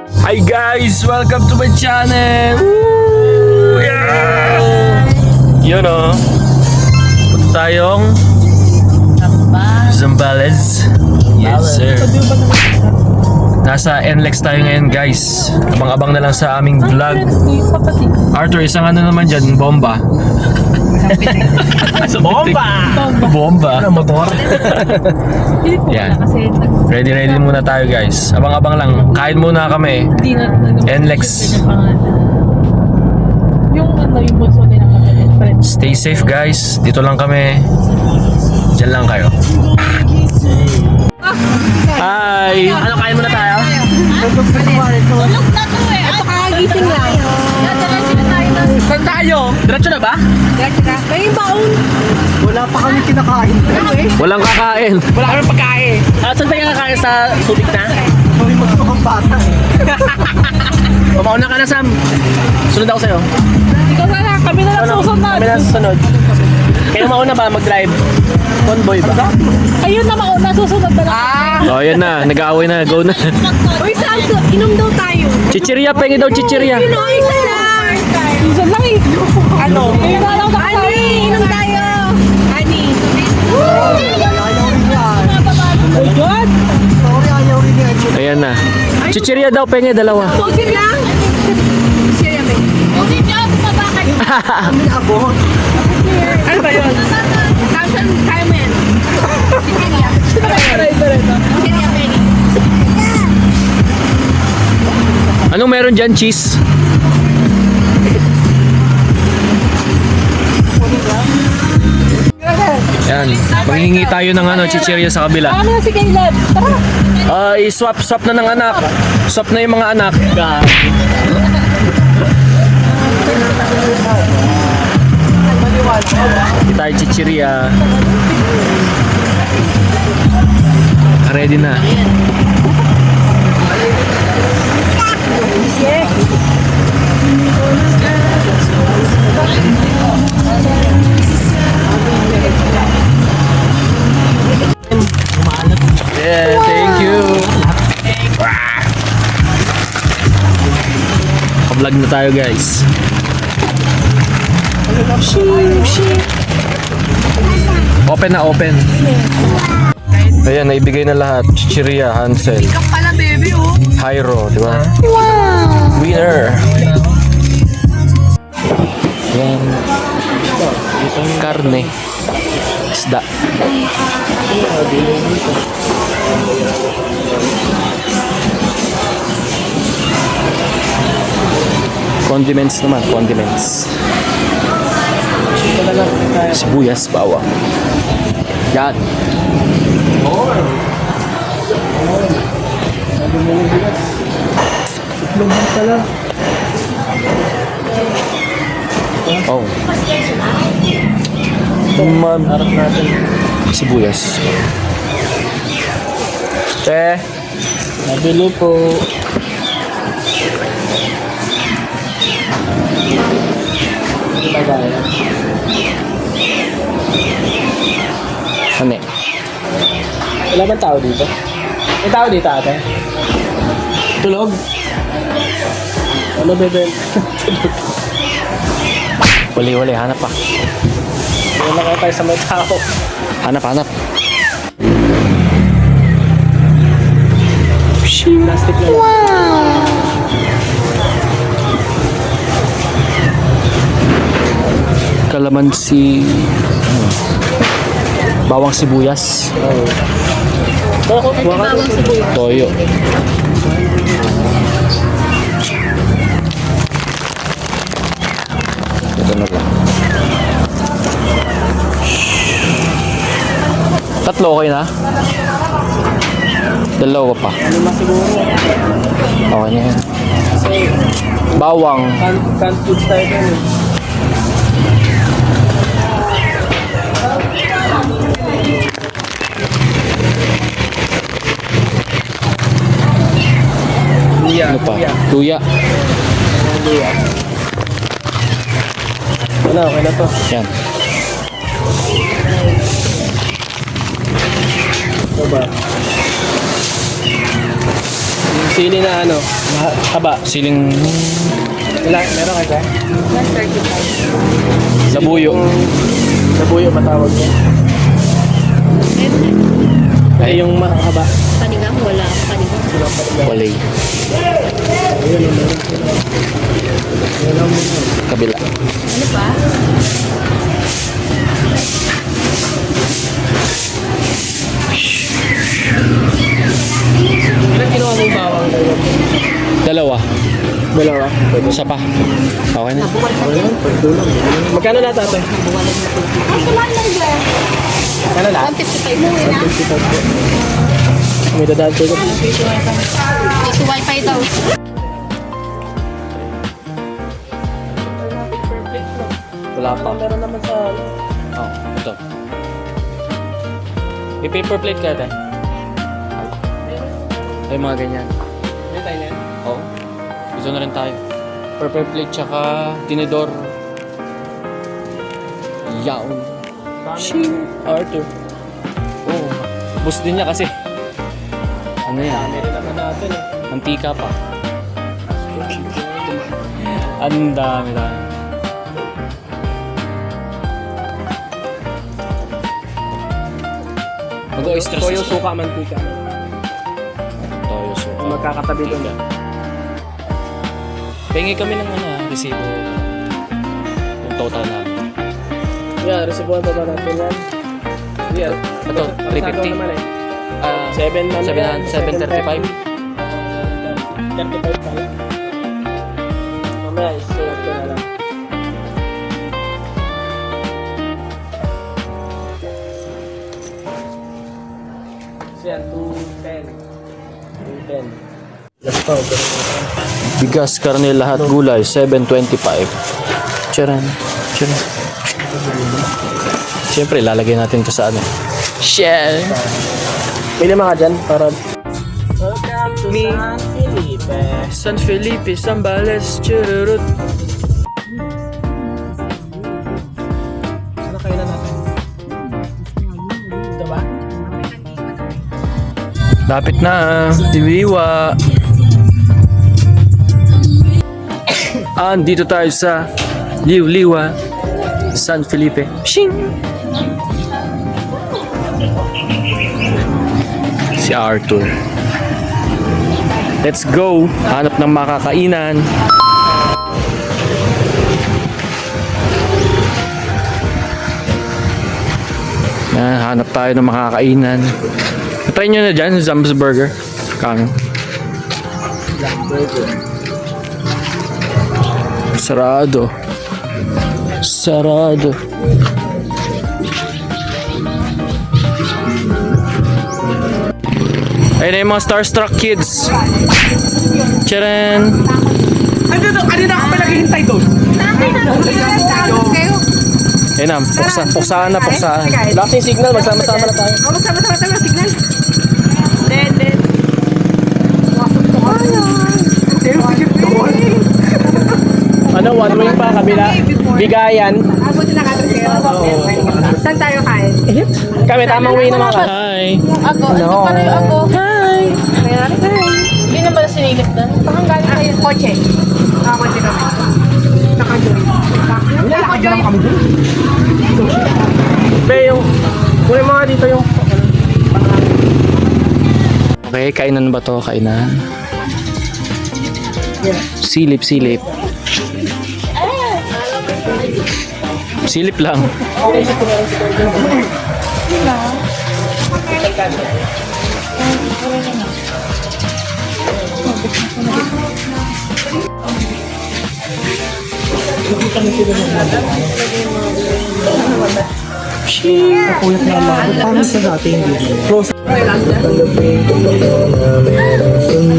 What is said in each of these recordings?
Hi guys! Welcome to my channel! Woo! Yeah! Yun o. Punta tayong Zambales. Yes sir. Nasa NLEX tayo ngayon guys. Abang-abang na lang sa aming vlog. Arthur, isang ano naman dyan, bomba. Bomba! Bomba. Motor? Yan. Ready muna tayo guys. Abang-abang lang. Kain muna kami. NLEX. Yung bunso din ang friend. Stay safe guys. Dito lang kami. Diyan lang kayo. Hi! Ano, kain muna tayo? Tulog na to eh. Ito kakagising lang. Diretso na tayo na. Saan tayo? Diretso na ba? Diretso na. May baon. Wala pa kami kinakain. Walang kakain. Wala kami pagkain. Saan tayo kakain sa Subic na? Kami magpapang bata. Mauna ka na, Sam. Sunod ako sa'yo. Ikaw na lang. Kami na lang susunod. Kami na susunod. Kayo mauna ba mag-drive? Convoy ba? Ayun na mauna. Susunod na lang. Oh, yan na. Nag-aaway na. Go na. Uy, Salso. Inom daw tayo. Chichirya. Pengi daw chichirya. Isa lang. Isa lang eh. Ano? Ayun na lang. Ani. Inom tayo. Ani. Oh God. Ayan na. Chichirya daw. Pengi. Dalawa. Posin lang. Siya yan eh. Posin niyo. Tumabakay. Ano ba yun? Thousand Carmen. Siya. Siya Penny. Anong meron dyan? Cheese? Yan. Manghingi tayo ng chichirya sa kabila. Ano na si Caleb? Tara. I-swap na ng anak. Swap na yung mga anak. Hindi tayo chichirya. Ready na. Yeah, thank you. Ka-vlog na tayo guys. Open na open. Ayan, naibigay na lahat. Chichirya, Hansel. Ikaw pala, baby, oh. Hyro, di ba? Winner. Yan. Karne. Isda. Condiments naman, condiments. Sibuyas, bawang. Yan. Oh. Sibuyas. Te. Nabilo po. Ano? Wala bang tao dito? May tao dito ate? Tulog? Ano bebe? Wali, hanap pa. Wala kaya tayo sa may tao. Hanap. Plastic na lang. Kalamansi. Bawang sibuyas. Toyo. Ito na lang. Tatlo okay na? Dalawa pa. Lima siguro. Okay na yan. Kasi Bawang. canned foods tayo dun eh. Ano pa? Luya. Ano, okay na to. Yan. Ito ba? Sili na ano, haba. Siling Meron ka dyan? 135. labuyo. Labuyo matawag niya. Ay, yung haba. Panigang, wala akong panigang. Walay. Kabila. Ano pa? Ilan kinuha mo yung bawang kayo? Dalawa. Dalawa. Isa pa. Okay na. Magkano lahat ate? Magkano lahat? 155 mo na. May dadaan ko. Piso wifi daw. Wala pa. Meron naman sa... Oh, ito. May paper plate ka tayo. Ay, mga ganyan. May tayo na yan? Oo. Gusto na rin tayo. Paper plate tsaka tinidor. Yaon. Shing. Arthur. Oo. Bus din niya kasi. Ano yan? Meron naman natin eh. Mantika pa. Ang dami tayo. Mag-oyster Toyo sauce. suka mantika. Toyo suka. Magkakatabi doon. Pengi kami ng resibo. Yung total namin. Yeah, resibuhan pa ba natin yan? Yeah. Ito, 350. naman eh. 7, 7 735. 35 pala. Mamaya, isulat ko na lang. So yan, 210. 210. Let's go. Bigas, karne, lahat, gulay, 725. Charan. Charan. Siyempre, lalagay natin ito sa ano. Shell. Pili mga dyan para... Welcome to San Felipe. San Felipe, Zambales, chururut. Ano kayo na natin? Ito ba? Lapit na, Diwiwa. Andito tayo sa Liwliwa, San Felipe. Shing! Si Arthur. Let's go! Hanap ng makakainan. Hanap tayo ng makakainan. Try nyo na dyan, Zam's Burger. Kano? Sarado. Sarado. Ayun na yung mga Starstruck kids. Tcharan! Ano na ako pa naghihintay doon? Kayo. Ayun na, puksaan na, puksaan. Lakas yung signal, magsama-sama na tayo. Magsama-sama tayo signal. Then. Ano, one way pa, kabila. Bigayan. Buti nakatag kayo. Saan tayo kain? Kami, tamang way naman ka. Hi! Ako. Ito pala yung ako. Hi. Hindi naman na sinilip doon. Saan galing kayo? Kotse. Kotse kami. Naka-join. Naka-join. Be, yung... Kunin mga dito yung... Okay, kainan ba to? Kainan? Silip, silip. Silip lang.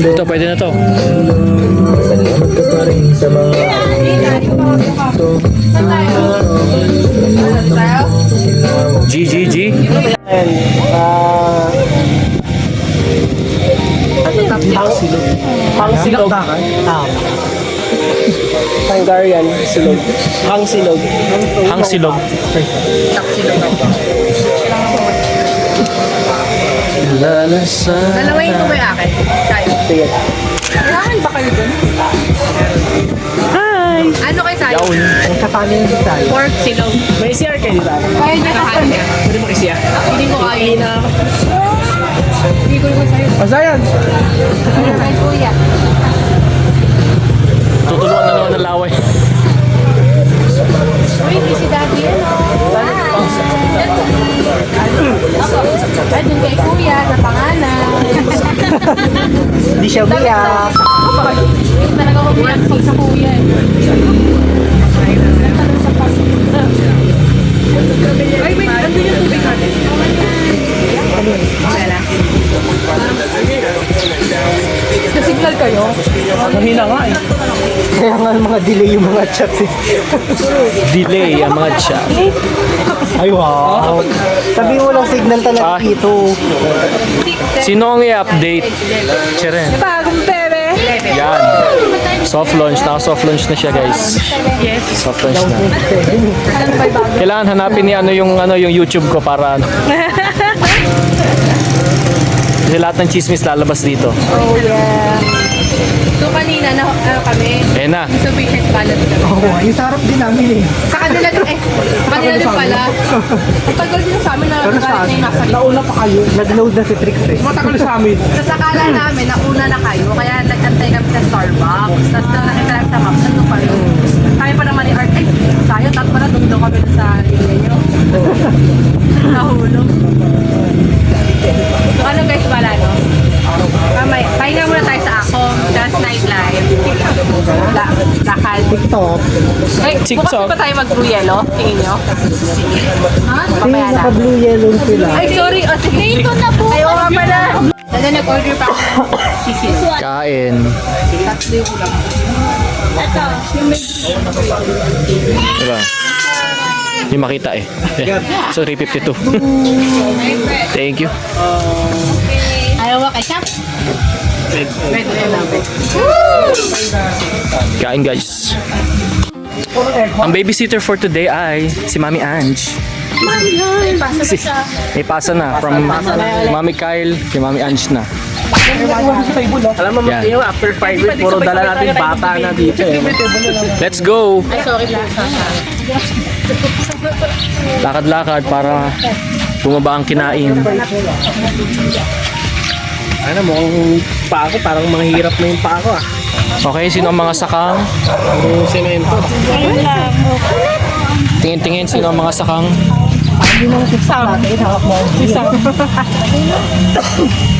Ito, pwede na to. GGG. Pangsilog. Hungarian silog. Hangsilog. Hangsilog. Dalawain mo ba yung akin? Tayo. Sige. Kailangan ba kayo dun? Hi! Ano kayo sa'yo? Yawn. Ang katali yung design. Pork silog. May CR kayo dito. Kaya niya kakain niya. Pwede mo CR. Hindi ko kaya na. Hindi ko sa'yo. Masayan. Ay, kuya. Tutulungan na naman ng laway. Uy, hindi si daddy yan, oh. Ay, dun kay kuya, na pangalan. Hindi siya umiyak. Hindi talaga ko umiyak pag sa kuya, eh. Ay, wait, andun yung tubig natin. Nasignal kayo? Mahina nga eh. Kaya nga mga delay yung mga chat eh. Delay ang mga chat. Ay wow. Sabi mo lang signal talaga Ah. dito. Sino ang i-update? Chere. Bagong bebe. Yan. Soft launch. Naka-soft launch na siya, guys. Yes. Soft launch na. Kailangan hanapin ni yung YouTube ko para ano. Kasi lahat ng chismis lalabas dito. Oh, yeah. So, kanina na kami. Ayan na. Insufficient balance kami. Oo, yung sarap din namin eh. Sa kanila din, sa kanila din pala. Ang tagal din sa amin na Pero sa galit na yung nasa likod. nauna pa kayo. Nag-load na si Trix eh. Matagal sa amin. Sa akala namin, nauna na kayo, kaya nag-antay kami sa Starbucks. Tapos nung nakita lang sa maps, nandun pa rin. Kaya pa naman ni Art, ay, tayo, tapos pala doon kami sa area nyo. Nahulog. So ano guys, wala no? Mamay, pahinga muna tayo sa ako. Just nightlife. Lakad. TikTok. Ay, TikTok. bukas pa tayo mag-blue-yellow? Tingin nyo? Ha? Kasi Mamaya na. naka-blue yellow sila. Ay, sorry. O, sige. Ito na po. Ay, oo nga pala. Dada, nag-order pa ako. Sisil. Kain. Tatlo yung ulam. Ito. Diba? Hindi makita eh. So, 352. Thank you. Ayaw mo ketchup? Red velvet. Kain, guys. Ang babysitter for today ay si Mami Ange. May pasa na from Mami Kyle kay Mami Ange na. Alam mo, Yan. yun, after 5 weeks, puro dala natin bata na dito eh. Let's go! Ay, sorry lang. Lakad-lakad para bumaba ang kinain. Ano mo, ang paa ko, parang mahirap na yung paa ko ah. Okay, sino ang mga sakang? Puro semento. Tingin-tingin, sino ang mga sakang?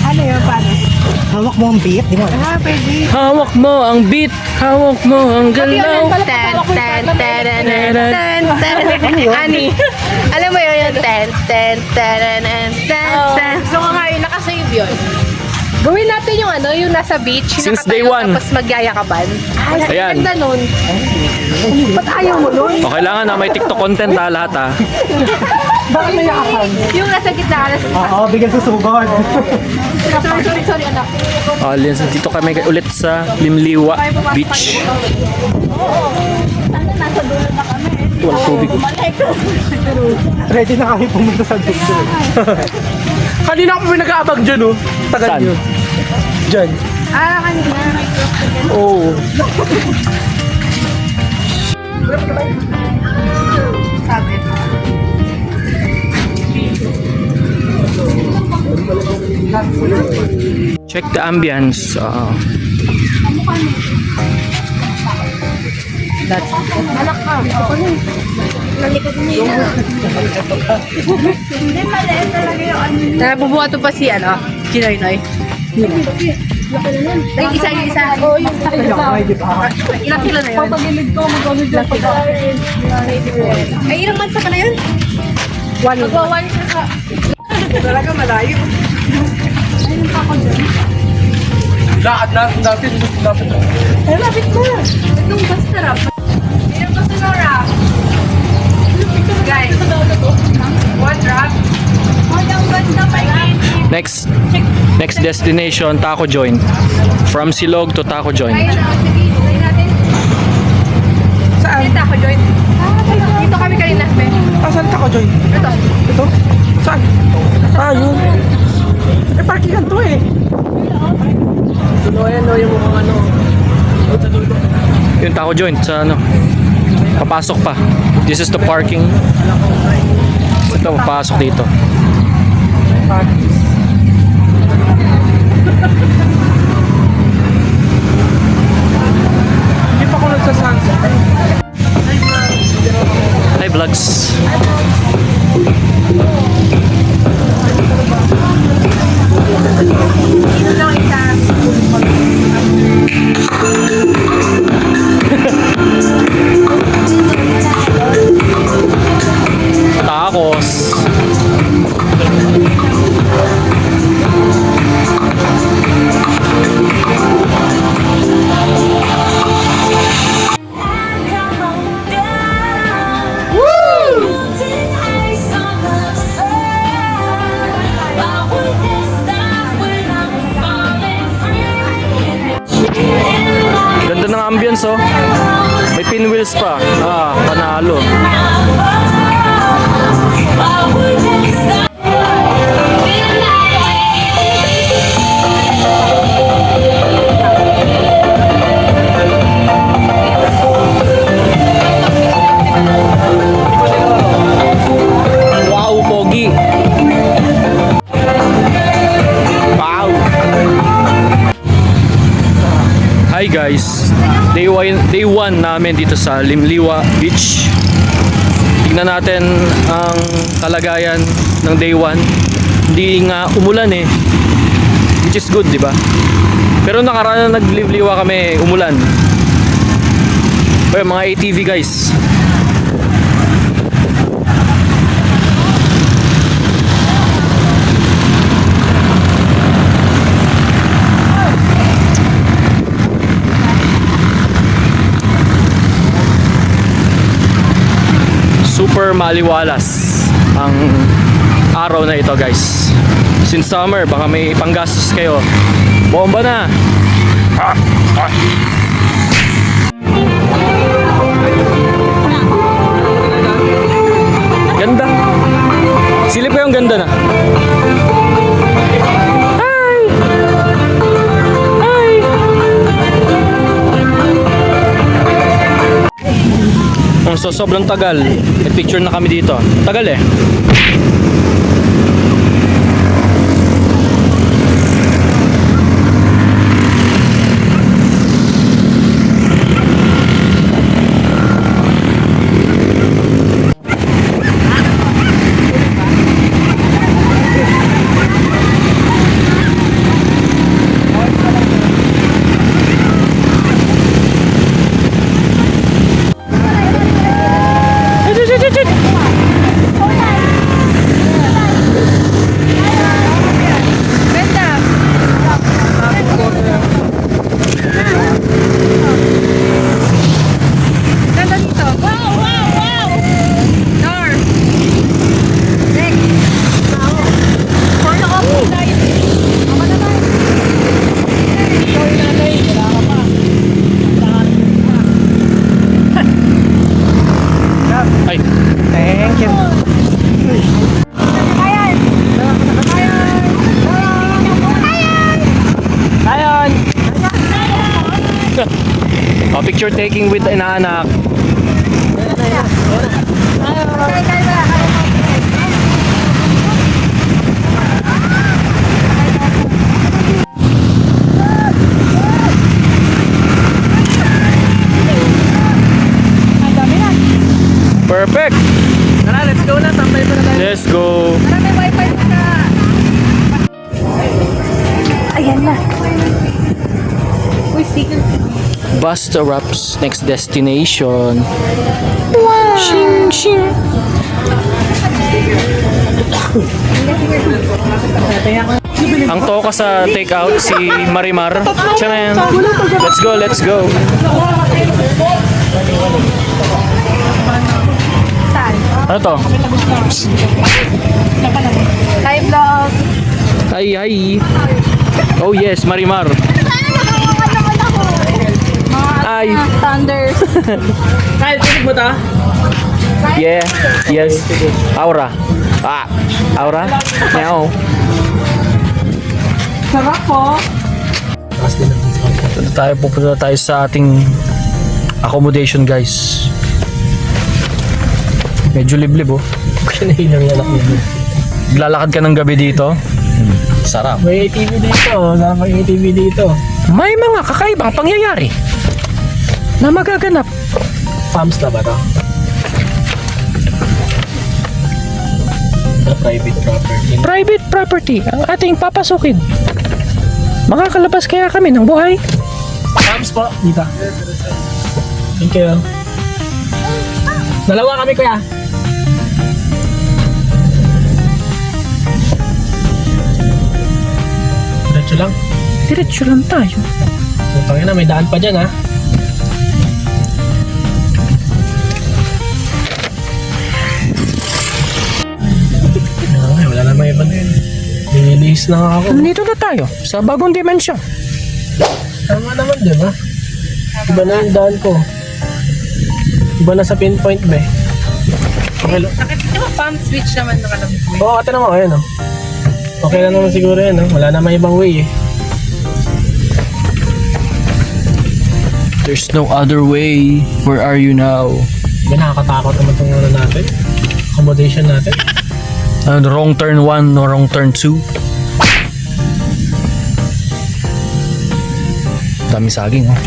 Ano yun, paano? Hawak mo ang beat, di mo? Hawak mo ang beat, hawak mo ang galaw. Ten, ten, ten, ten, ten, ten. Ani. Alam mo yun yung ten, ten, ten, ten, ten. So nga yun, nakasave yun. Gawin natin yung ano, yung nasa beach. yung Since day nakatayo, one. Tapos magyayakapan. Ay, Ayan. ang ganda nun. Ba't ayaw mo nun? O, kailangan na may TikTok content ha, lahat ha. Bakit may akapan? Yung nasa gitna, alas. Oo, bigyan susugod. Sorry, anak. Aliens, dito kami ulit sa Limliwa Beach. Walang tubig. Ready na kami pumunta sa dito. Kanina ako may nag-aabag dyan oh. Tagal Saan? yun. Dyan. Ah, kanina. Oo. Sabi. Check the ambience. Malak ka. Ako na. Nalikod niya yun. Hindi maliit talaga yung ano. Nabubuhat pa si ano? Chinoy-noy. Ay, isa. Oo, yung ilang kilo na yun? Papagilid ko, mag-alid lang pag ay, ilang months pa na yun? Magwa-1 siya sa... Talaga malayo. Ayun pa ako dyan. Lahat natin. Ay, lapit na. Itong basta rap. Ilang basta na rap? Guys, one rap. Ang basta pa Next destination, Taco Joint. From Silog to Taco Joint. Ayun na, sige, try natin. Saan? Dito ako, Joy. Dito kami kanina, Ben. Asan ka ko, Joy? Ito. Ito? Saan? Ah, yun. Eh, parkingan to eh. Tuloy, no, yung mukhang ano. Sa dulo. Yung taco joint sa ano. Papasok pa. This is the parking. Ito, papasok dito. Hindi pa ako nagsasunset. Hi vlogs. Dito lang isa. Tacos. Ganda ng ambience oh. May pinwheels pa. Ah, panalo. Wow, pogi. Wow. Hi guys. Day 1 namin dito sa Limliwa Beach. Tignan natin ang kalagayan ng day 1. Hindi nga umulan eh. Which is good, di ba? Pero nakaraan na nagliliwa kami, umulan. Pero mga ATV guys. Super maliwalas ang araw na ito guys. Since summer, baka may panggastos kayo. Bomba na! Ganda! Silip ko yung ganda na. Hi! Hi! So sobrang tagal. May picture na kami dito. Tagal eh. Ay, Thank you. Ayan! oh, picture taking with inaanak. Perfect! Tara, let's go na. Tambay pa na tayo. Let's go! Para may wifi na. Ayan na. Uy, signal. Bus stops, next destination. Wow! Shing, shing. Ang toka sa takeout si Marimar. Charan. Let's go, let's go. Ano to? Live vlog. Ay, ay. Oh yes, Marimar. Ay. Thunder. Kyle, tinig mo ta? Yeah. Yes. Aura. Ah. Aura. Meow. Sarap po. Taas din ang discount. Pupunta tayo sa ating accommodation, guys. Medyo liblib, oh. Kanahilang yan ako. Lalakad ka ng gabi dito. Sarap. May ATV dito. Sarap may ATV dito. May mga kakaibang pangyayari na magaganap. Farms na ba to? Private property. Private property ang ating papasukin. Makakalabas kaya kami ng buhay? Farms po. Dito. Thank you. Dalawa kami, kuya. Diretso lang. Diretso lang tayo. Putang ina, may daan pa dyan, ha? Ay, wala na may iba din. Nililis na nga ako. Nandito na tayo sa bagong dimensyon. Tama naman, di ba? Iba na yung daan ko. Iba na sa pinpoint, be. Okay lang. Nakita mo, palm switch naman nakalabas. Oo, ate naman, ayun, oh. Okay lang naman siguro yan, oh. Wala na may ibang way, eh. There's no other way. Where are you now? Diba nakakatakot naman itong ano natin? Accommodation natin. Wrong turn 1 no wrong turn 2. Dami saging, oh.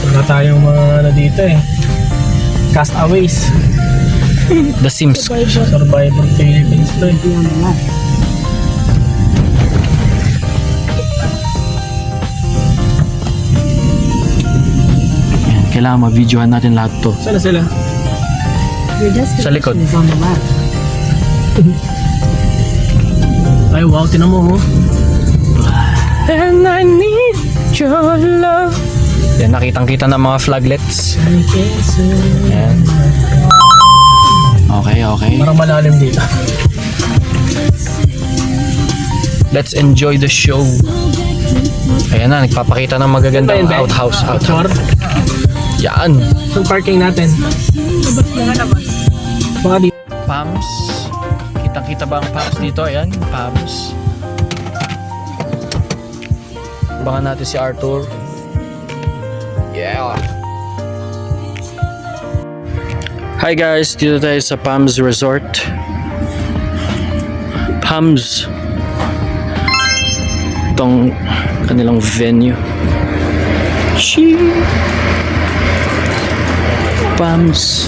Wala tayong mga ano dito, eh. Castaways. The Sims. Survivor Philippines to, eh. Kailangan ma-videohan natin lahat to. Saan na sila? Sa likod. Ay, wow, tinan mo, oh. And I need your love. Yan, nakitang-kita ng mga flaglets. Yan. Okay, okay. Parang malalim dito. Let's enjoy the show. Ayan na, nagpapakita ng magagandang Ba yun, Ben? outhouse. Chor? Yan. Yung parking natin. Baka dito. Palms. Kitang-kita ba ang palms dito? Ayan, palms. Abangan natin si Arthur. Yeah. Hi guys, dito tayo sa Palms Resort. Palms. Itong kanilang venue. Palms.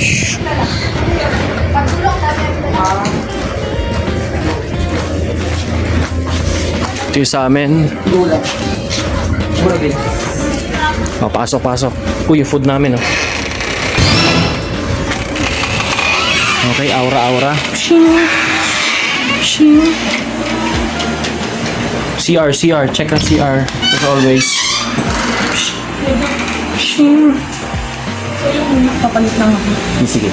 Shh. Ito yung sa amin. Oh, pasok, pasok. Uy, yung food namin, oh. Okay, aura, aura. CR, CR. Check ang CR. As always. Papalit lang ako. Sige.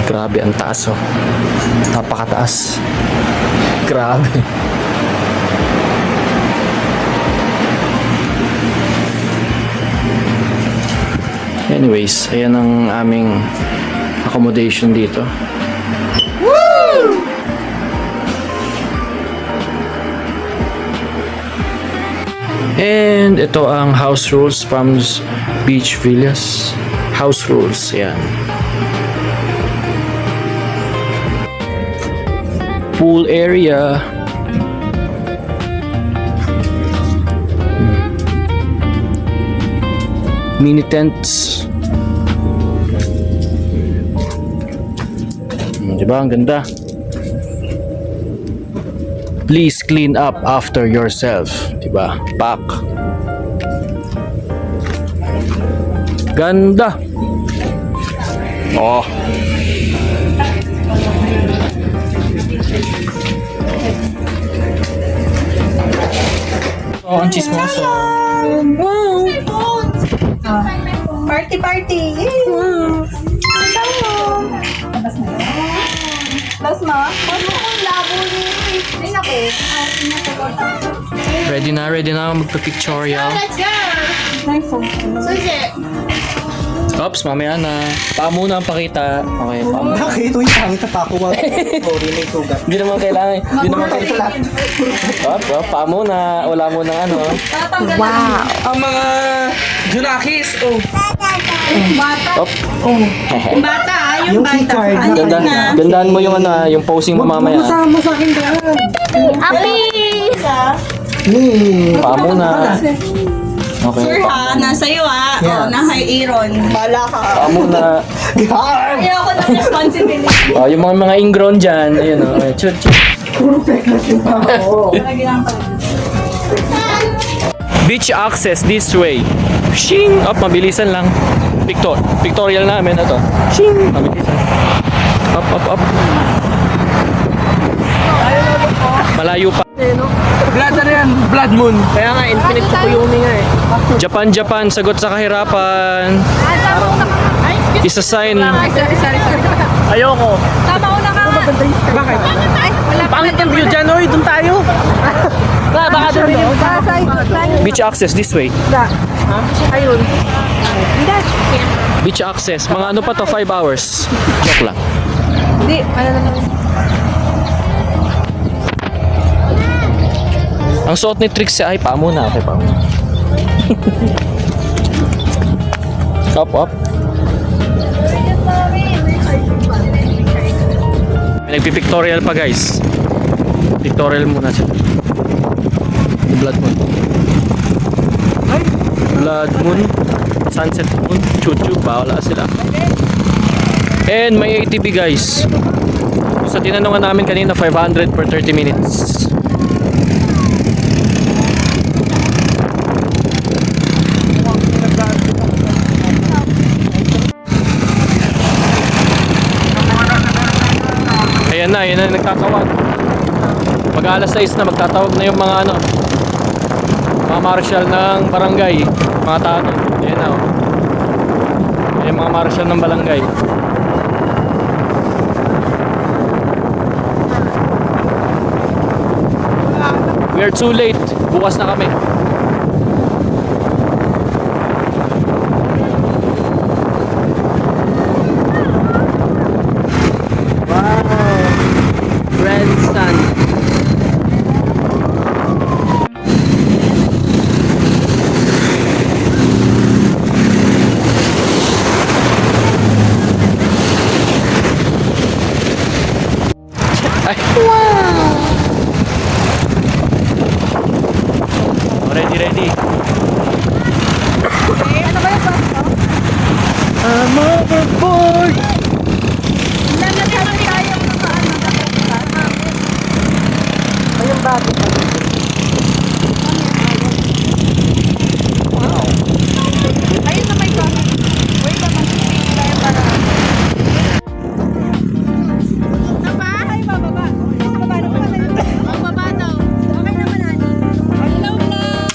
Grabe ang taas, oh. Napakataas. Grabe. Anyways, ayan ang aming accommodation dito. Woo! And ito ang house rules, Palms Beach Villas. House rules, yan. Pool area. Mini tents. Diba? Ang ganda. Please clean up after yourself. Diba? Pack. Ganda. Oh. Oh, ang chismoso. Party, party! Yay! Labas na yun. Tapos ma, ano kung labo ni Ay, naku. Ready na magpa-pictorial. Let's go! Nice one. Susi. Oops, mamaya na. Paa muna ang pakita. Okay, paa muna. Bakit? Uy, pangit na pa ako. Sorry, may sugat. Hindi naman kailangan. Hindi naman kailangan. Paa muna. Wala mo ng ano. Wow. Ang mga Junakis, oh. Bata. Op. Yung bata, yung bata. keycard. Ganda, gandaan mo yung ano, yung posing mo mamaya. Masama sa akin dyan. Happy! Paa muna. Okay. Sure ha, nasa iyo ha. Yes. Oh, na kay Aaron. Bala ka. Paa muna. Ayoko ng responsibility. Oh, yung mga ingrown dyan. Ayun o. Chut, chut. Puro peklas yung pa ako. Beach access this way. Shing! Up, mabilisan lang. Pictorial namin. Ito. Shing! Mabilisan. Up. Malayo pa. Blood na yan, Blood Moon. Kaya nga, infinite Tsukuyomi nga eh. Japan, sagot sa kahirapan. Isa sign. Sorry. Ayoko. Tama una ka nga. Bakit? Ay, wala pa. Pangit yung view dyan, oy. Doon tayo. Baka doon yun. Beach access this way. Ayun. Beach access. Mga ano pa to? 5 hours. Joke lang. Hindi, ano naman. Ang suot ni Trixie ay paa muna. Okay, paa muna. Up. May nagpipictorial pa guys. Pictorial muna sila. Blood moon. Blood moon. Sunset moon. Chuchu. Wala sila. And may ATV guys. Sa tinanungan namin kanina 500 per 30 minutes. Ayan na nagtatawag. Mag-alas 6 na magtatawag na yung mga ano, mga marshal ng barangay, mga tanong. Ayan na oh. Ayan mga marshal ng barangay. We are too late. Bukas na kami. Grandstand. Ay. Oh, ready. Ano ba yung pasto? I'm overboard. Nagsasabi tayo ng paano. Ayun bakit? Ayun na may pasto. Wait naman. Tayo para. Ay, bababa. Bababa na ba? Bababa daw. Okay naman, honey. Hello, vlog.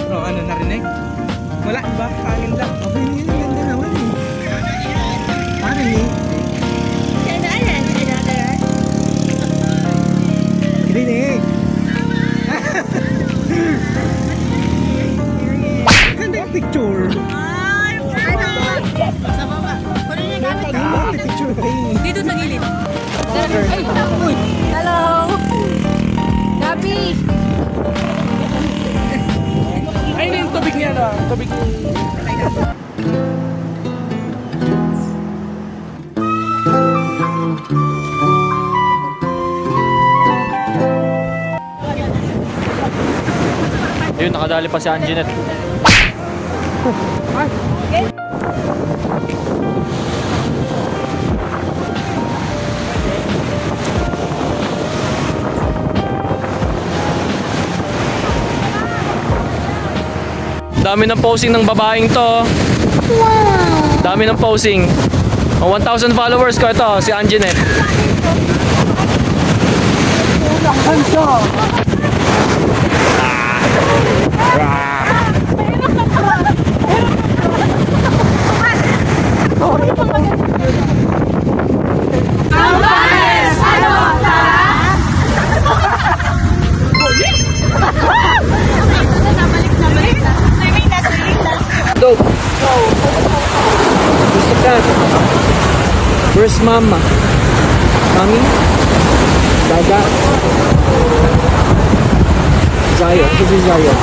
Oh, ano, narinig? Wala, iba? Kanin lang. Okay, yun, ganda naman eh. Narinig? Rinig! Ganda yung picture. Sa baba. Kunin niya gamit. Ah, may picture kayo. Dito sa gilid. Ay, uy. Hello. Gabi. Ayun yung tubig niya, no? Tubig niya. Ayun, nakadali pa si Anjanette. Dami ng posing ng babaeng to. Wow! Dami ng posing. Ang 1,000 followers ko ito, si Anjanette. Go! Gusto ka? Where's mama? Mami? Dada? Zion? This is Zion.